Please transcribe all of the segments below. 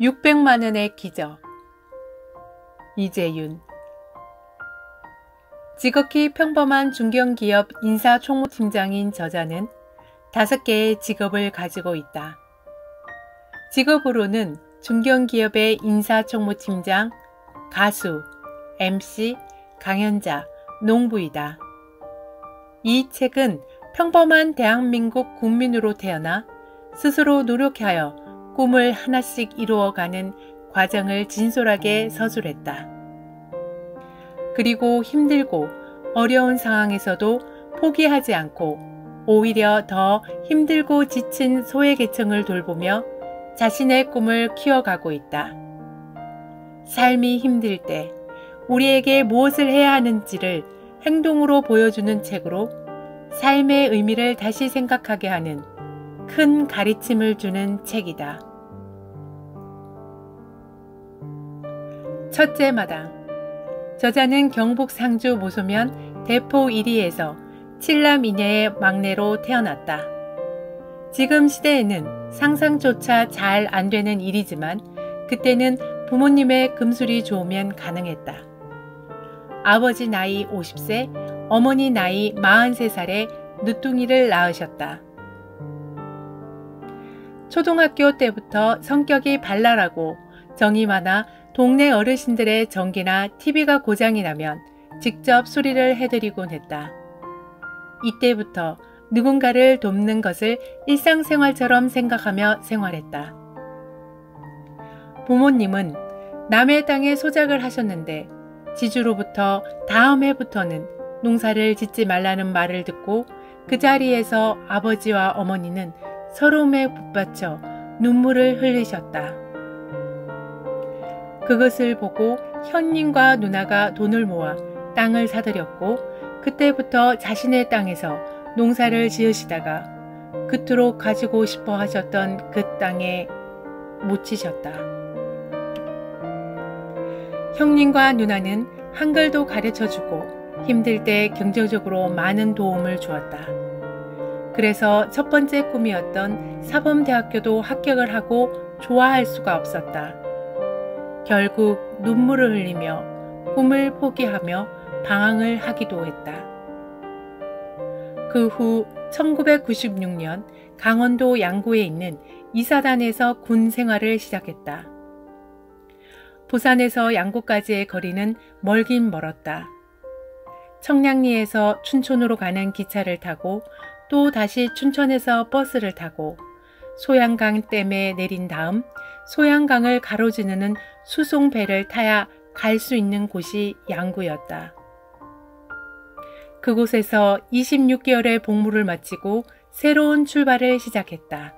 600만 원의 기적. 이재윤. 지극히 평범한 중견기업 인사총무팀장인 저자는 5개의 직업을 가지고 있다. 직업으로는 중견기업의 인사총무팀장, 가수, MC, 강연자, 농부이다. 이 책은 평범한 대한민국 국민으로 태어나 스스로 노력하여 꿈을 하나씩 이루어가는 과정을 진솔하게 서술했다. 그리고 힘들고 어려운 상황에서도 포기하지 않고 오히려 더 힘들고 지친 소외계층을 돌보며 자신의 꿈을 키워가고 있다. 삶이 힘들 때 우리에게 무엇을 해야 하는지를 행동으로 보여주는 책으로 삶의 의미를 다시 생각하게 하는 큰 가르침을 주는 책이다. 첫째 마당. 저자는 경북 상주 모소면 대포 1리에서 7남 2녀의 막내로 태어났다. 지금 시대에는 상상조차 잘 안 되는 일이지만 그때는 부모님의 금술이 좋으면 가능했다. 아버지 나이 50세, 어머니 나이 43살에 늦둥이를 낳으셨다. 초등학교 때부터 성격이 발랄하고 정이 많아 동네 어르신들의 전기나 TV가 고장이 나면 직접 수리를 해드리곤 했다. 이때부터 누군가를 돕는 것을 일상생활처럼 생각하며 생활했다. 부모님은 남의 땅에 소작을 하셨는데 지주로부터 다음 해부터는 농사를 짓지 말라는 말을 듣고 그 자리에서 아버지와 어머니는 서러움에 북받쳐 눈물을 흘리셨다. 그것을 보고 형님과 누나가 돈을 모아 땅을 사들였고 그때부터 자신의 땅에서 농사를 지으시다가 그토록 가지고 싶어 하셨던 그 땅에 묻히셨다. 형님과 누나는 한글도 가르쳐주고 힘들 때 경제적으로 많은 도움을 주었다. 그래서 첫 번째 꿈이었던 사범대학교도 합격을 하고 좋아할 수가 없었다. 결국 눈물을 흘리며 꿈을 포기하며 방황을 하기도 했다. 그 후 1996년 강원도 양구에 있는 이사단에서 군 생활을 시작했다. 부산에서 양구까지의 거리는 멀긴 멀었다. 청량리에서 춘천으로 가는 기차를 타고 또 다시 춘천에서 버스를 타고 소양강 댐에 내린 다음 소양강을 가로지르는 수송배를 타야 갈 수 있는 곳이 양구였다. 그곳에서 26개월의 복무를 마치고 새로운 출발을 시작했다.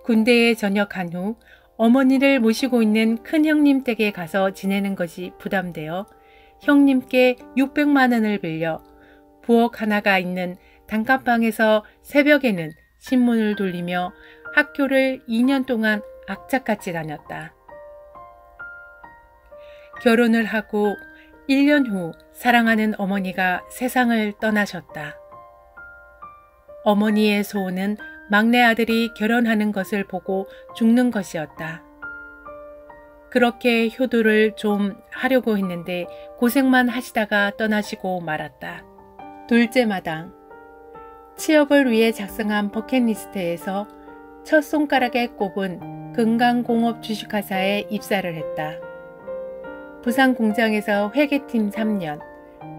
군대에 전역한 후 어머니를 모시고 있는 큰형님 댁에 가서 지내는 것이 부담되어 형님께 600만 원을 빌려 부엌 하나가 있는 단칸방에서 새벽에는 신문을 돌리며 학교를 2년 동안 악착같이 다녔다. 결혼을 하고 1년 후 사랑하는 어머니가 세상을 떠나셨다. 어머니의 소원은 막내 아들이 결혼하는 것을 보고 죽는 것이었다. 그렇게 효도를 좀 하려고 했는데 고생만 하시다가 떠나시고 말았다. 둘째 마당. 취업을 위해 작성한 버킷리스트에서 첫 손가락에 꼽은 금강공업 주식회사에 입사를 했다. 부산 공장에서 회계팀 3년,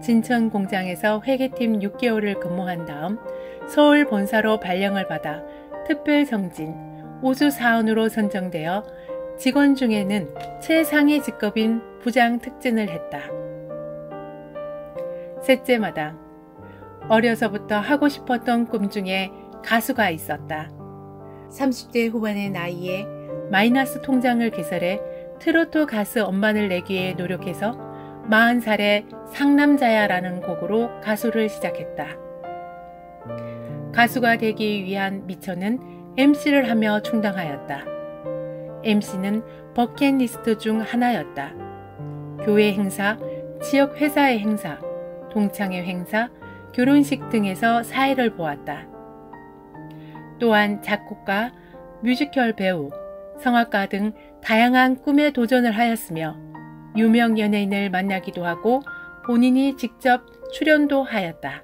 진천 공장에서 회계팀 6개월을 근무한 다음 서울 본사로 발령을 받아 특별 정진, 우수 사원으로 선정되어 직원 중에는 최상위 직급인 부장 특진을 했다. 셋째 마당. 어려서부터 하고 싶었던 꿈 중에 가수가 있었다. 30대 후반의 나이에 마이너스 통장을 개설해 트로트 가수 엄마를 내기 위해 노력해서 40살에 상남자야라는 곡으로 가수를 시작했다. 가수가 되기 위한 미천은 MC를 하며 충당하였다. MC는 버킷리스트 중 하나였다. 교회 행사, 지역 회사의 행사, 동창회 행사, 결혼식 등에서 사회를 보았다. 또한 작곡가, 뮤지컬 배우, 성악가 등 다양한 꿈에 도전을 하였으며 유명 연예인을 만나기도 하고 본인이 직접 출연도 하였다.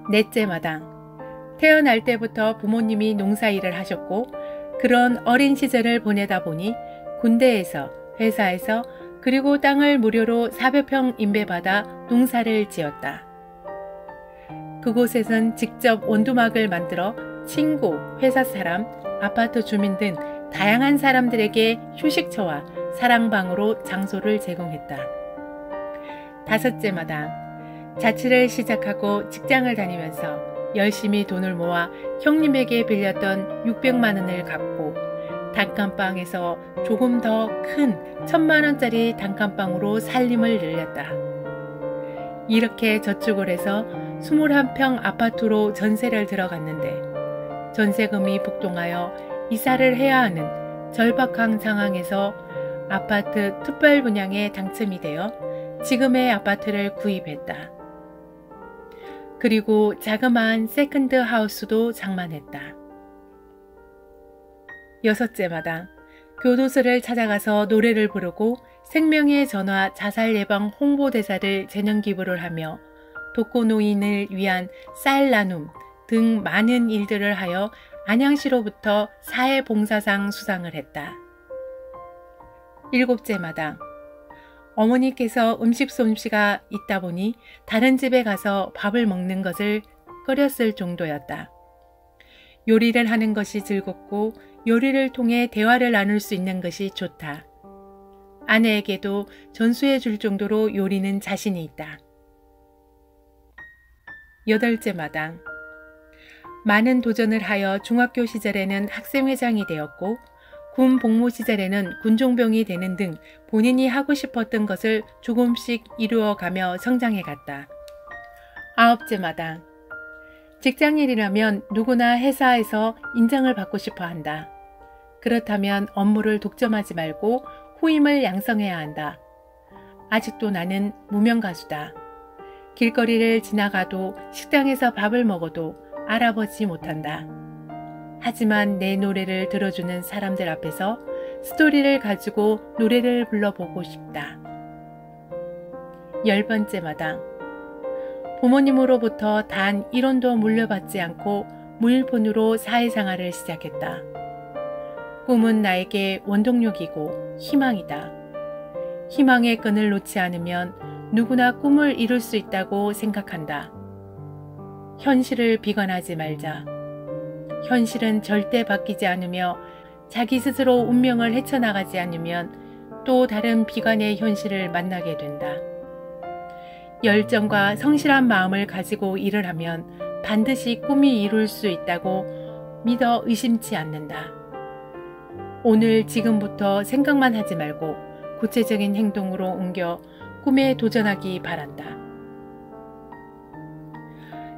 넷째 마당. 태어날 때부터 부모님이 농사일을 하셨고 그런 어린 시절을 보내다 보니 군대에서, 회사에서, 그리고 땅을 무료로 400평 임대받아 농사를 지었다. 그곳에선 직접 원두막을 만들어 친구, 회사 사람, 아파트 주민 등 다양한 사람들에게 휴식처와 사랑방으로 장소를 제공했다. 다섯째 마당. 자취를 시작하고 직장을 다니면서 열심히 돈을 모아 형님에게 빌렸던 600만 원을 갚고 단칸방에서 조금 더 큰 1000만 원짜리 단칸방으로 살림을 늘렸다. 이렇게 저축을 해서 21평 아파트로 전세를 들어갔는데 전세금이 폭등하여 이사를 해야 하는 절박한 상황에서 아파트 특별 분양에 당첨이 되어 지금의 아파트를 구입했다. 그리고 자그마한 세컨드 하우스도 장만했다. 여섯째 마당. 교도소를 찾아가서 노래를 부르고 생명의 전화 자살 예방 홍보대사를 재능 기부를 하며 독거노인을 위한 쌀 나눔 등 많은 일들을 하여 안양시로부터 사회봉사상 수상을 했다. 일곱째 마당. 어머니께서 음식 솜씨가 있다 보니 다른 집에 가서 밥을 먹는 것을 꺼렸을 정도였다. 요리를 하는 것이 즐겁고 요리를 통해 대화를 나눌 수 있는 것이 좋다. 아내에게도 전수해 줄 정도로 요리는 자신이 있다. 여덟째 마당. 많은 도전을 하여 중학교 시절에는 학생회장이 되었고 군 복무 시절에는 군종병이 되는 등 본인이 하고 싶었던 것을 조금씩 이루어가며 성장해 갔다. 아홉째 마당. 직장일이라면 누구나 회사에서 인정을 받고 싶어 한다. 그렇다면 업무를 독점하지 말고 후임을 양성해야 한다. 아직도 나는 무명 가수다. 길거리를 지나가도 식당에서 밥을 먹어도 알아보지 못한다. 하지만 내 노래를 들어주는 사람들 앞에서 스토리를 가지고 노래를 불러보고 싶다. 10번째 마당. 부모님으로부터 단 1원도 물려받지 않고 무일푼으로 사회생활을 시작했다. 꿈은 나에게 원동력이고 희망이다. 희망의 끈을 놓지 않으면 누구나 꿈을 이룰 수 있다고 생각한다. 현실을 비관하지 말자. 현실은 절대 바뀌지 않으며 자기 스스로 운명을 헤쳐나가지 않으면 또 다른 비관의 현실을 만나게 된다. 열정과 성실한 마음을 가지고 일을 하면 반드시 꿈이 이룰 수 있다고 믿어 의심치 않는다. 오늘 지금부터 생각만 하지 말고 구체적인 행동으로 옮겨 꿈에 도전하기 바란다.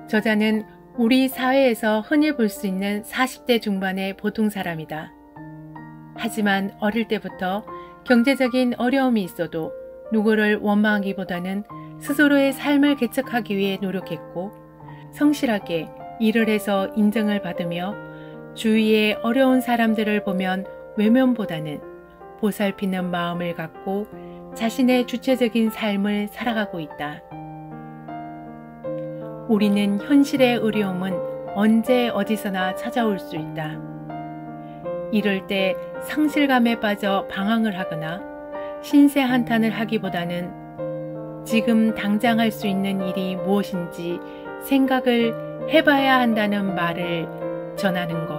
저자는 우리 사회에서 흔히 볼 수 있는 40대 중반의 보통 사람이다. 하지만 어릴 때부터 경제적인 어려움이 있어도 누구를 원망하기보다는 스스로의 삶을 개척하기 위해 노력했고 성실하게 일을 해서 인정을 받으며 주위의 어려운 사람들을 보면 외면보다는 보살피는 마음을 갖고 자신의 주체적인 삶을 살아가고 있다. 우리는 현실의 어려움은 언제 어디서나 찾아올 수 있다. 이럴 때 상실감에 빠져 방황을 하거나 신세 한탄을 하기보다는 지금 당장 할 수 있는 일이 무엇인지 생각을 해봐야 한다는 말을 전하는 것.